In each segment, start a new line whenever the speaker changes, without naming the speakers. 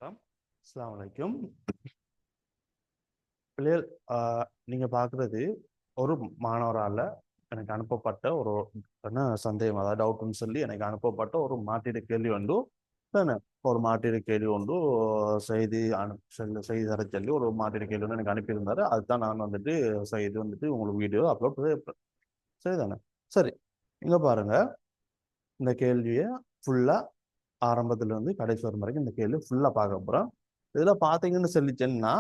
அஸ்ஸலாமு அலைக்கும். பிள்ளைகள், நீங்க பார்க்குறது ஒரு மாணவரால் எனக்கு அனுப்பப்பட்ட ஒரு என்ன சந்தேகம், அதாவது டவுட்னு சொல்லி எனக்கு அனுப்பப்பட்ட ஒரு மாற்றீடு கேள்வி உண்டு. தானே ஒரு மாற்றீடு கேள்வி உண்டு. செய்தி செய்தி தர சொல்லி ஒரு மாற்றீடு கேள்வி ஒன்று எனக்கு அனுப்பியிருந்தாரு. அதுதான் நான் வந்துட்டு செய்தி வந்துட்டு உங்களுக்கு வீடியோ அப்லோட் செய்யப்பேன். சரிதானே? சரி, இங்க பாருங்க. இந்த கேள்வியை ஃபுல்லா ஆரம்பத்துல இருந்து கடைசி வரும் வரைக்கும் இந்த கேள்வி ஃபுல்லா பார்க்க போறோம். இதுல பாத்தீங்கன்னு சொல்லிச்சேன்னா,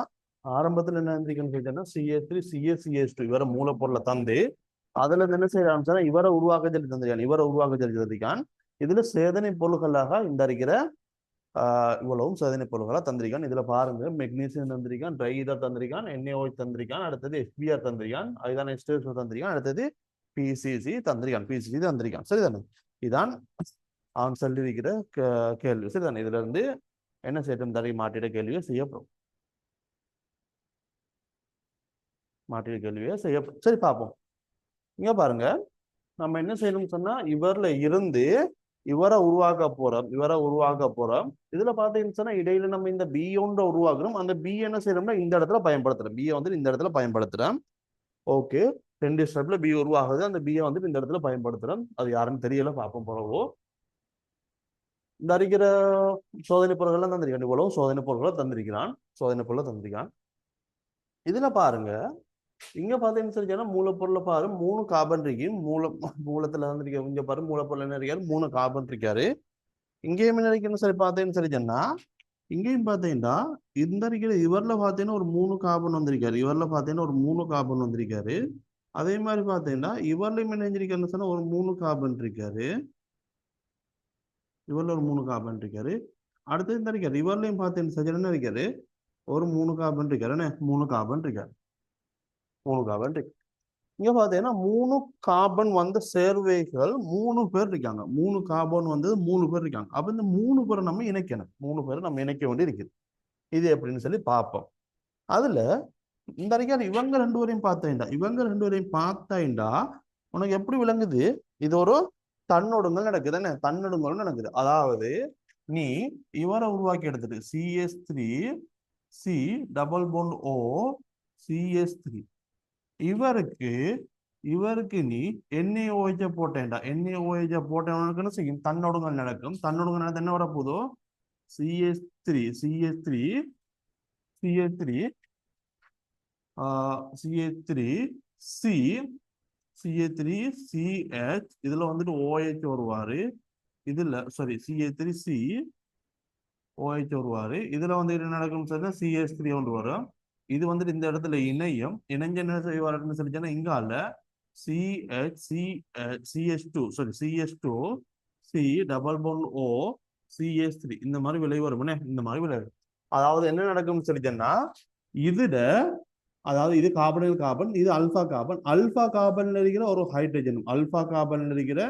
ஆரம்பத்துல என்ன இருந்துச்சுன்னு சொல்லிச்சேன்னா, CA3 CaCH2 இவர மூலப்பொருளை தந்து அதுல இருந்து என்ன செய்ய ஆரம்பிச்சா இவரை உருவாக்க சொல்லி தந்திருக்கான். இவரை உருவாக்க சொல்லி தந்திருக்கான். இதுல சேதனை பொருள்களாக இந்த இருக்கிற இவ்வளவும் சேதனை பொருள்களா தந்திருக்கான். இதுல பாருங்க, மெக்னீசியம் தந்திருக்கான், ட்ரை இதர் தந்திருக்கான், NaOH தந்திருக்கான், அடுத்தது FBr தந்திருக்கான், அதுதான் H2SO தந்திருக்கான், அடுத்தது PCC தந்திருக்கான். PCC தந்திருக்கான். சரிதானே? இதான் அவன் சொல்லியிருக்கிற கேள்வி. சரிதானே? இதுல இருந்து என்ன செய்யட்டும் தரை மாற்றிட கேள்வியை செய்யப்படும். மாற்றிட கேள்வியை செய்யப்படும். சரி, பார்ப்போம். இங்க பாருங்க, நம்ம என்ன செய்யணும்னு சொன்னா இவர்ல இருந்து இவரை உருவாக்க போறோம். இதுல பாத்தீங்கன்னு சொன்னா இடையில நம்ம இந்த பி ஒன்றை உருவாக்குறோம். அந்த பி என்ன செய்யறோம்னா இந்த இடத்துல பயன்படுத்துறோம். பியை வந்து இந்த இடத்துல பயன்படுத்துறோம். ஓகே, 2 ஸ்டெப்ல பி உருவாகுது. அந்த பியை வந்து இந்த இடத்துல பயன்படுத்துறோம். அது யாருன்னு தெரியல, பார்ப்போம் போறவோ. இந்த அறிக்கிற சோதனை பொருள்கள் தந்திருக்கான். இவ்வளவு சோதனை பொருள்களை தந்திருக்கிறான். சோதனை பொருளை தந்திருக்கான். இதுல பாருங்க, இங்க பாத்தீங்கன்னா மூலப்பொருளை பாரு, 3 கார்பன் இருக்கு. மூலத்துல வந்து இங்க பாரு, மூலப்பொருள் என்ன இருக்காரு, 3 கார்பன் இருக்காரு. இங்கேயும் என்ன இருக்குன்னு சரி பார்த்தேன்னு சரி சொன்னா, இங்கேயும் பார்த்தீங்கன்னா இந்த இருக்கிற இவர்ல பார்த்தீங்கன்னா ஒரு 3 கார்பன் வந்திருக்காரு. இவர்ல பார்த்தீங்கன்னா ஒரு 3 கார்பன் வந்திருக்காரு. அதே மாதிரி பார்த்தீங்கன்னா இவர்லையும் என்ன செஞ்சிருக்காருன்னு சொன்னா ஒரு 3 கார்பன் இருக்காரு. இவர்ல ஒரு 3 கார்பன் இருக்காரு. அடுத்து இந்த இருக்காரு இவர்லையும் பார்த்தீங்கன்னா சரி என்ன இருக்காரு, ஒரு 3 கார்பன் இருக்காரு. 3 கார்பன் இருக்காரு. 3 கார்பன் இருக்கு. இங்க பாத்தீங்கன்னா 3 கார்பன் வந்த சேர்வைகள் 3 பேர் இருக்காங்க. 3 கார்பன் வந்து 3 பேர் இருக்காங்க. அப்ப இந்த 3 பேரை நம்ம இணைக்கணும். 3 பேரை நம்ம இணைக்க வேண்டி இருக்குது. இது எப்படின்னு சொல்லி பார்ப்போம். அதுல இந்த அறிக்கையார் இவங்க 2 பேரையும் பார்த்தேன்டா, இவங்க 2 பேரையும் பார்த்தேன்டா உனக்கு எப்படி விளங்குது? இது ஒரு தன்னொடுங்கல் நடக்குது. என்ன தன்னொடுங்கல் நடக்குது? அதாவது நீ இவரை உருவாக்கி எடுத்துட்டு CH3 C double bond O CH3 இவருக்கு இவருக்கு நீ NaOH போட்டேன்டா. NaOH போட்டவனுக்குன்னு செய்யும் தன்னொடுங்கல் நடக்கும். தன்னொடுங்கல் நடந்து என்ன வரப்போதோ CH3 CH3 CH3 CH3 C CH3 CH இதுல வந்துட்டு OH வருவாரு. இதுல சாரி CH3 C OH வருவாரு. இதுல வந்து என்ன நடக்கும்னு சொன்னா CH3 ஒன்று வரும். இது வந்துட்டு இந்த இடத்துல இணையம் இணைஞ்ச என்ன செய்வாருன்னு சொல்லிச்சேன்னா இங்க அல்ல CH2 sorry CH2 C double bond O CH3 இந்த மாதிரி விளைவு வரும்னே. இந்த மாதிரி விளைவு, அதாவது என்ன நடக்கும்னு சொல்லிச்சேன்னா இதுல அதாவது இது கார்பனில் கார்பன், இது அல்பா கார்பன். அல்பா கார்பன்ல இருக்கிற ஒரு ஹைட்ரஜனும் அல்பா கார்பன்ல இருக்கிற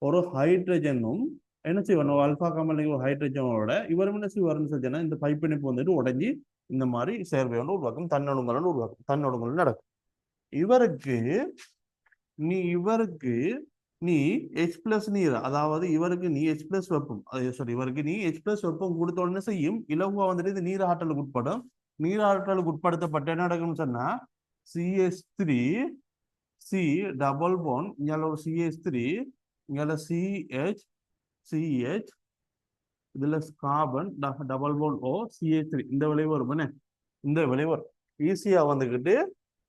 ஒரு ஹைட்ரஜனும் என்ன செய்வார், அல்பா கார்பன்ல இருக்கிற ஹைட்ரஜனோட இவர் என்ன செய்வார்னு சொல்லிச்சேன்னா இந்த பைப்பிணைப்பு வந்துட்டு உடஞ்சி இந்த மாதிரி சேர்வை ஒன்று உருவாக்கும். தன்னொடுங்கல் உருவாக்கும். தன்னொடுங்கல் நடக்கும். இவருக்கு நீ H பிளஸ் நீர், அதாவது இவருக்கு நீ H பிளஸ் வெப்பம், சாரி இவருக்கு நீ H பிளஸ் வெப்பம் கொடுத்த உடனே செய்யும் இலகுவா வந்துட்டு இது நீர் ஆற்றலுக்கு உட்படும். நீர் ஆற்றலுக்கு உட்படுத்தப்பட்ட என்ன நடக்கும்னு சொன்னா CH3 C டபுள் பாண்ட் இங்க ஒரு CH3 இங்க CH இதுல carbon double bond O CH3 இந்த விளைவு வரும். இந்த விளைவு ஈஸியா வந்துகிட்டு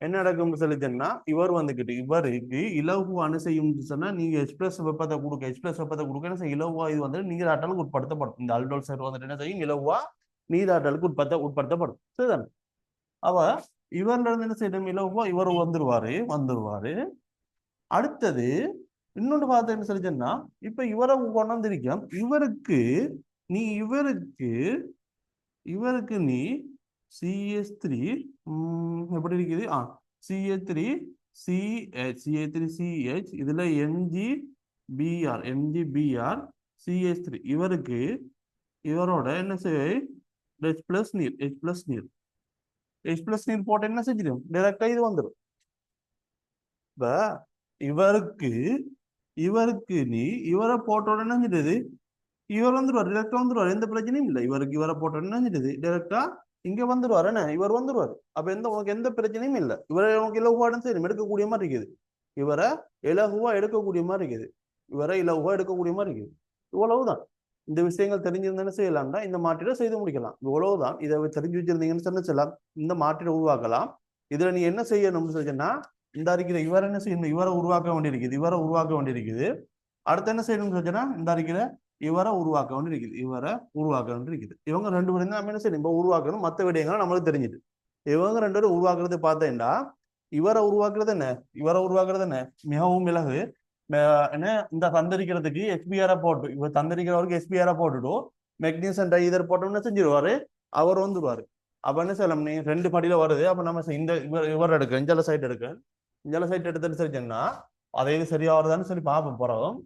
என்ன நடக்கும்னு சொல்லிச்சேன்னா இவர் வந்துகிட்டு இவருக்கு இலகுவா அணு செய்யும் சொன்னா நீங்க எக்ஸ்பிரஸ் வெப்பத்தை கொடுக்க என்ன செய்யும் இலகுவா இது வந்து நீராற்றலுக்கு உட்படுத்தப்படும். இந்த அல்டோல் சேர்வு வந்துட்டு என்ன செய்யும் இலகுவா நீராற்றலுக்கு உட்படுத்தப்படும். சரிதானே? அவ இவர்ல இருந்து என்ன செய்யணும் இலகுவா இவர் வந்துருவாரு. அடுத்தது இன்னொன்று பார்த்தேன்னு சொல்லிச்சேன்னா இப்ப இவரை கொண்டாந்துருக்கோம். நீ இவருக்கு நீ CH3 எப்படி இருக்குது CH3 CH இதுல MgBr CH3 இவரோட என்ன செய்ய H பிளஸ் நீர் போட்ட என்ன செஞ்சிடும் டைரக்டா இது வந்துடும். இப்ப இவருக்கு நீ இவரை போட்ட உடனே செஞ்சது இவர் வந்துருவார், டைரக்டா வந்துருவார், எந்த பிரச்சனையும் இல்லை. இவருக்கு இவரை போட்டோன்னு நினைச்சிடுது டைரக்டா இங்க வந்துருவார். என்ன இவர் வந்துருவார். அப்ப உனக்கு எந்த பிரச்சனையும் இல்லை. இவரை உனக்கு இலகுவாடும் சரி எடுக்கக்கூடிய மாதிரி இருக்குது. இவரை இலகுவா எடுக்கக்கூடிய மாதிரி இருக்குது. இவரை இலகுவா எடுக்கக்கூடிய மாதிரி இருக்குது. இவ்வளவுதான். இந்த விஷயங்கள் தெரிஞ்சிருந்தேன்னு செய்யலாம்டா இந்த மாற்றீடை செய்து முடிக்கலாம். இவ்வளவுதான். இதை தெரிஞ்சு வச்சிருந்தீங்கன்னு சொன்ன சொல்லலாம். இந்த மாற்றீடை உருவாக்கலாம். இதுல நீ என்ன செய்யணும்னு சொல்லிச்சுன்னா, இந்த அறிக்கிற இவரை என்ன செய்யணும், இவரை உருவாக்க வேண்டியிருக்குது, இவரை உருவாக்க வேண்டியிருக்குது. அடுத்து என்ன செய்யணும்னு சொல்லிச்சுன்னா, இந்த அறிக்கிற இவரை உருவாக்க வேண்டியிருக்குது, இவரை உருவாக்க வேண்டியிருக்குது. இவங்க ரெண்டு பேரும் தான் நம்ம என்ன செய்யணும், இப்போ உருவாக்கணும். மற்ற விடயங்களும் நம்மளுக்கு தெரிஞ்சுது. இவங்க ரெண்டு பேரும் உருவாக்குறது பார்த்தேன்டா, இவரை உருவாக்குறது என்ன, இவரை உருவாக்குறது என்ன மிகவும் மிளகு என்ன இந்த தந்தரிக்கிறதுக்கு எஸ்பிஆரை போட்டு, இவர் தந்தரிக்கிறவருக்கு எஸ்பிஆரை போட்டுட்டு மெக்னீசியம் டைதர் போட்டோம்னு செஞ்சிருவாரு, அவர் வந்துருவாரு. அப்ப என்ன செய்யலாம், நீ ரெண்டு படியில வருது. அப்ப நம்ம இந்த இவர் எடுக்க இஞ்சல சைட் எடுக்க, இஞ்சல சைட் எடுத்துட்டு சரிச்சோம்னா அதை இது சரியா வருதான்னு சொல்லி பார்ப்போம் போறோம்.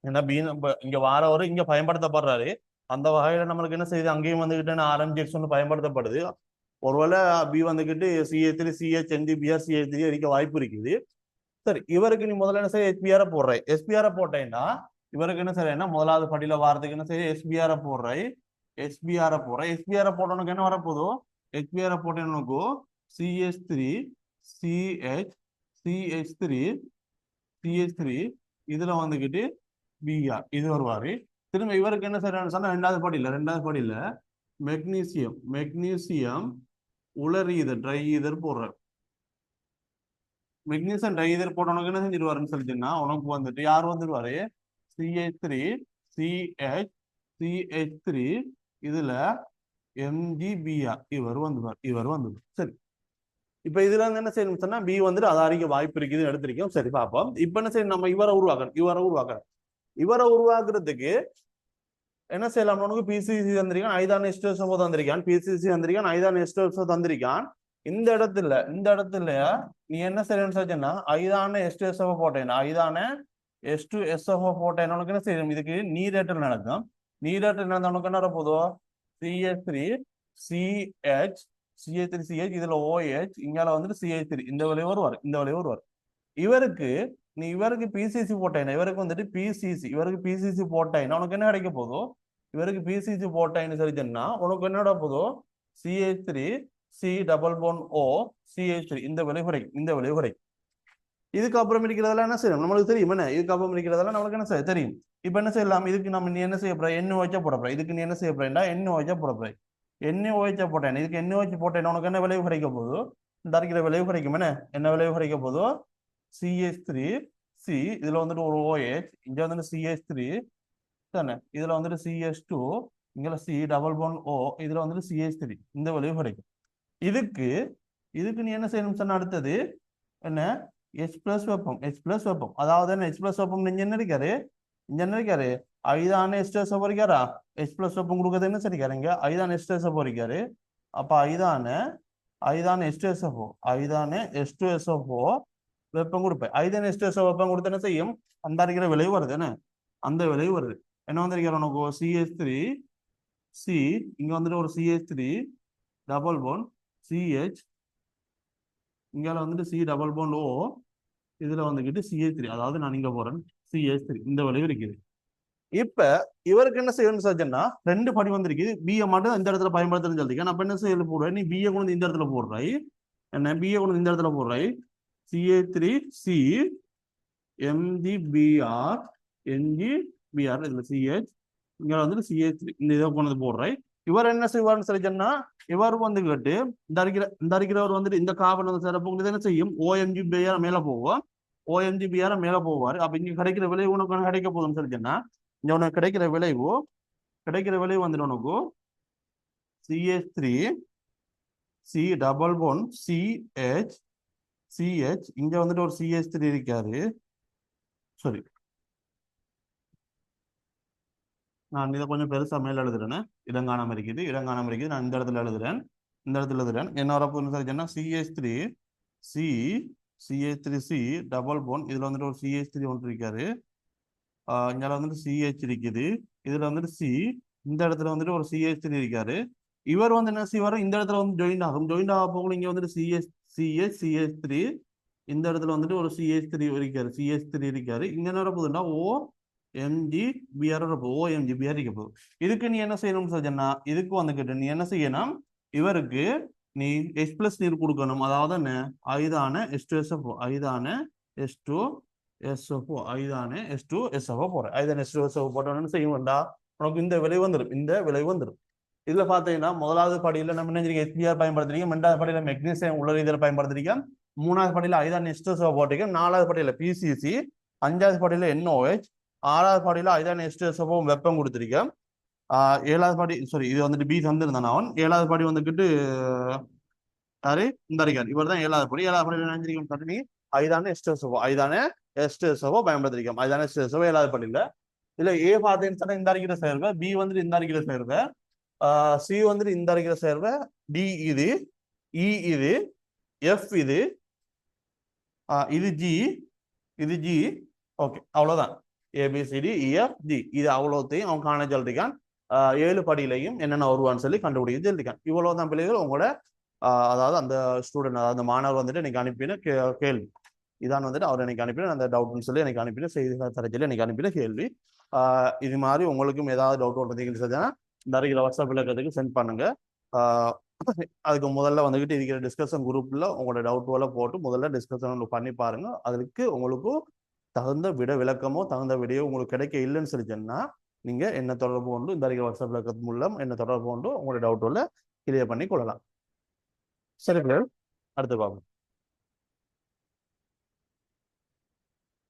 ஏன்னா பி இங்க வாரவர் இங்க பயன்படுத்தப்படுறாரு. அந்த வகையில நம்மளுக்கு என்ன செய்யுது, அங்கேயும் வந்துகிட்டு ஆர்எம்ஜிஎக்ஸ் ஒன்று பயன்படுத்தப்படுது. ஒருவேளை பி வந்துகிட்டு CH3 CH NDBR CH3 இருக்க வாய்ப்பு இருக்குது. சரி, இவருக்கு நீ முதல்ல என்ன செய்ய, எஸ்பிஆரை போடுறாய். எஸ்பிஆரை போட்டேன்னா இவருக்கு என்ன செய்யறேன்னா முதலாவது படியில வாரத்துக்கு என்ன செய்ய, எஸ்பிஆரை போடுறாய். எஸ்பிஆரை போட்டவனுக்கு என்ன வரப்போதோ, எஸ்பிஆரை போட்டவனுக்கு CH3 CH CH3 CH3 இதுல வந்துகிட்டு பிஆர் இது வருவாரு. திரும்ப இவருக்கு என்ன செய்யறான்னு சொன்னா ரெண்டாவது படியில மெக்னீசியம் உலர் ட்ரை ஈதர் போடுற. மெக்னீசியம் ட்ரை ஈதர் போட்டவனுக்கு என்ன செஞ்சிருவாருன்னு சொல்லிட்டுன்னா, உனக்கு வந்துட்டு யார் வந்துருவாரு, CH3 CH CH3 இதுல MgBr இவர் வந்துருவார். சரி, இப்ப இதுல இருந்து என்ன செய்யணும் சொன்னா, பி வந்துட்டு அதாரிக்க வாய்ப்பு இருக்குதுன்னு எடுத்திருக்கோம். சரி பார்ப்போம். இப்ப என்ன செய்யணும், நம்ம இவரை உருவாக்குறதுக்கு என்ன செய்யலாம், உனக்கு பிசிசி தந்திருக்கான், ஐதான எஸ்டோசோ தந்திருக்கான், பிசிசி தந்திருக்கான், ஐதான எஸ்டோசோ தந்திருக்கான். இந்த இடத்துல நீ என்ன செய்யணும்னு சொல்லிச்சேன்னா, ஐதான எஸ்டோசோ போட்டேன், ஐதான S2SO போட்டேன். உனக்கு என்ன செய்யணும், இதுக்கு நீரேற்றல் நடக்கும். நீரேற்றல் நடந்த உனக்கு என்ன போதோ, CH3 CH CH3 CH இதுல OH இங்கால வந்துட்டு CH3 இந்த விளைவு வருவார். இவருக்கு பிசிசி போட்டேன், இவருக்கு வந்துட்டு பிசிசி போட்டேன். உனக்கு என்ன கிடைக்க போதோ, இவருக்கு பிசிசி போட்டேன்னு சொல்லிச்சேன்னா உனக்கு என்னோட போதோ CH3 C double phone O CH3 இந்த விளைவு குறைக்கும். இதுக்கப்புறம் இருக்கிறதெல்லாம் என்ன செய்யணும், நம்மளுக்கு தெரியும். என்ன இதுக்கப்புறம் இருக்கிறதெல்லாம் நம்மளுக்கு என்ன செய்ய தெரியும். இப்ப என்ன செய்யலாம், இதுக்கு நம்ம நீ என்ன செய்ய போற, NOH போடப்போற. இதுக்கு நீ என்ன செய்ய போறேன்டா, NOH போடப்போற. NOH போட்டேன், இதுக்கு NOH போட்டேன். உனக்கு என்ன விளைவு கிடைக்க போதோ, இந்த இருக்கிற விளைவு கிடைக்கும். என்ன விளைவு கிடைக்க போதோ, CH3 C இதுல வந்துட்டு ஒரு OH, இங்க வந்துட்டு CH3 தானே, இதுல வந்துட்டு CH2, இங்க C டபுள் போன் O இதுல வந்துட்டு CH3 இந்த விளைவு கிடைக்கும். இதுக்கு நீ என்ன செய்யணும் சொன்ன, அடுத்தது என்ன, H பிளஸ் வெப்பம். அதாவது என்ன, H பிளஸ் வெப்பம் என்ன இருக்காரு, ஐதான எஸ்டோசோ போறிக்காரா, H பிளஸ் வெப்பம் கொடுக்கறது என்ன சரிக்காரு, இங்க ஐதான எஸ்டோசோ போறிக்காரு. அப்ப ஐதான எஸ்டோசோ வெப்பம் கொடுப்பேன். ஐதான எஸ்டோசோ வெப்பம் கொடுத்து என்ன செய்யும், அந்த இருக்கிற விளைவு வருது. அந்த விளைவு வருது. என்ன வந்திருக்காரு உனக்கு, CH3 C இங்க வந்துட்டு ஒரு CH3 டபுள் போன் CH இங்கால வந்துட்டு C டபுள் போன் O இதுல வந்துகிட்டு CH3, அதாவது நான் இங்க போறேன் CH3 இந்த விளைவு இருக்குது. இப்ப இவருக்கு என்ன செய்யணும்னு சொல்லிச்சேன்னா, ரெண்டு படி வந்திருக்குது. பிஏ மட்டும் இந்த இடத்துல பயன்படுத்துறேன்னு சொல்லிருக்கேன். அப்ப என்ன செய்ய போடுறேன், நீ பிஏ கொண்டு இந்த இடத்துல போடுறாய். என்ன பிஏ கொண்டு இந்த இடத்துல போடுறாய், CH3 C MgBr NgBr இதுல CH இங்க வந்துட்டு CH3 இந்த இதை கொண்டு போடுறாய். இவர் என்ன செய்வார்னு சொல்லிச்சேன்னா, இவர் வந்து கேட்டு இந்த இருக்கிறவர் வந்துட்டு இந்த கார்பன் வந்து சிறப்பு என்ன செய்யும், OMgBr மேல போவோம். OMgBr மேல போவார். அப்ப இங்க கிடைக்கிற விளைவு உனக்கு கிடைக்க போகுதுன்னு சொல்லிச்சேன்னா, இங்க உனக்கு கிடைக்கிற விளைவு வந்துட்டு உனக்கு CH3 C double phone CH இங்க வந்துட்டு ஒரு CH3 இருக்காரு. சரி, நான் இதை கொஞ்சம் பெருசா மேல எழுதுறேன். இடங்காணாம இருக்குது. நான் இந்த இடத்துல எழுதுறேன். என்ன வரப்போகுதுன்னு சொல்லிச்சேன்னா, CH3 C டபுள் போன் இதுல வந்துட்டு ஒரு CH3 ஒன்று இருக்காரு. இங்க வந்துட்டு CH இருக்குது. இதுல வந்துட்டு C இந்த இடத்துல வந்துட்டு ஒரு CH3 இருக்காரு. இவர் வந்து என்ன செய்வாரு, இந்த இடத்துல வந்து ஜாயின் ஆக போகணும். இங்க வந்துட்டு CH3 இந்த இடத்துல வந்துட்டு ஒரு CH3 இருக்காரு. இங்க என்ன வரப்போகுதுன்னா எம்ஜிபிஆர் ஓஎம்ஜிபிஆர் இருக்க போகுது. இதுக்கு நீ என்ன செய்யணும்னு சொன்னா, இதுக்கு வந்துக்கிட்டு நீ என்ன செய்யணும், இவருக்கு நீ எச் பிளஸ் நீர் கொடுக்கணும். அதாவது என்ன, ஐதான H2SO4, ஐதான H2SO4, ஐதான H2SO4 போற, ஐதான H2SO4 போட்டோன்னு செய்ய வேண்டாம், உனக்கு இந்த விலை வந்துடும், இந்த விலை வந்துடும். இதுல பாத்தீங்கன்னா முதலாவது படியில நம்ம என்ன HBr பயன்படுத்துறீங்க, ரெண்டாவது படியில மெக்னீசியம் உள்ள இதில் பயன்படுத்துறீங்க, மூணாவது படியில ஐதான H2SO4 போட்டீங்க, நாலாவது படியில பிசிசி, அஞ்சாவது படியில NOH, ஆறாவது படியில ஐதான H2SO4 வெப்பம் கொடுத்துருக்கேன். ஏழாவது படி சாரி, இது வந்துட்டு பி தந்திருந்தான் அவன். ஏழாவது படி வந்துக்கிட்டு யாரு, இந்த அறிஞர், இவர் தான் ஏழாவது படி. ஏழாவது படியில் நினைஞ்சிருக்கோம் தண்ணி ஐதான H2SO4, ஐதான H2SO4 பயன்படுத்திருக்கோம், ஐதான H2SO4 ஏழாவது படியில. இதுல ஏ பார்த்தேன்னு சொன்னா இந்த அறிக்கையில சேர்வை, பி வந்துட்டு இந்த அறிக்கையில சேர்வை, சி வந்துட்டு இந்த அறிக்கையில சேர்வை, டி இது, இ இது, எஃப் இது, இது ஜி, இது ஜி. ஓகே, அவ்வளவுதான். ஏபிசிடி இஎஃப் ஜி, இது அவ்வளோத்தையும் அவன் காண சொல்லிருக்கான். 7 படியிலையும் என்னென்ன வருவான்னு சொல்லி கண்டுபிடிக்க சொல்லியிருக்கான். இவ்வளவுதான் பிள்ளைகள் உங்களோட அதாவது அந்த ஸ்டூடெண்ட், அதாவது அந்த மாணவர் வந்துட்டு எனக்கு அனுப்பின கேள்வி இதான். வந்துட்டு அவர் எனக்கு அனுப்பின அந்த டவுட்னு சொல்லி எனக்கு அனுப்பின செய்தி தர சொல்லி எனக்கு அனுப்பின கேள்வி. இது மாதிரி உங்களுக்கும் ஏதாவது டவுட் வந்தீங்கன்னு இந்த அருகில் வாட்ஸ்அப் இலக்கத்துக்கு சென்ட் பண்ணுங்க. அதுக்கு முதல்ல வந்துகிட்டு இருக்கிற டிஸ்கஷன் குரூப்ல உங்களோட டவுட்டுகளை போட்டு முதல்ல டிஸ்கஷன் பண்ணி பாருங்க. அதுக்கு உங்களுக்கும் தகுந்த விளக்கமோ தகுந்த விடையோ உங்களுக்கு கிடைக்க இல்லைன்னு சொல்லி சொன்னா நீங்க என்ன தொடர்பு கொண்டு இந்த அருகில் வாட்ஸ்அப் இலக்கத்து மூலம் என்ன தொடர்பு கொண்டு உங்களோட டவுட்டுகளை கிளியர் பண்ணி கொள்ளலாம். சரி, அடுத்து பார்ப்போம்.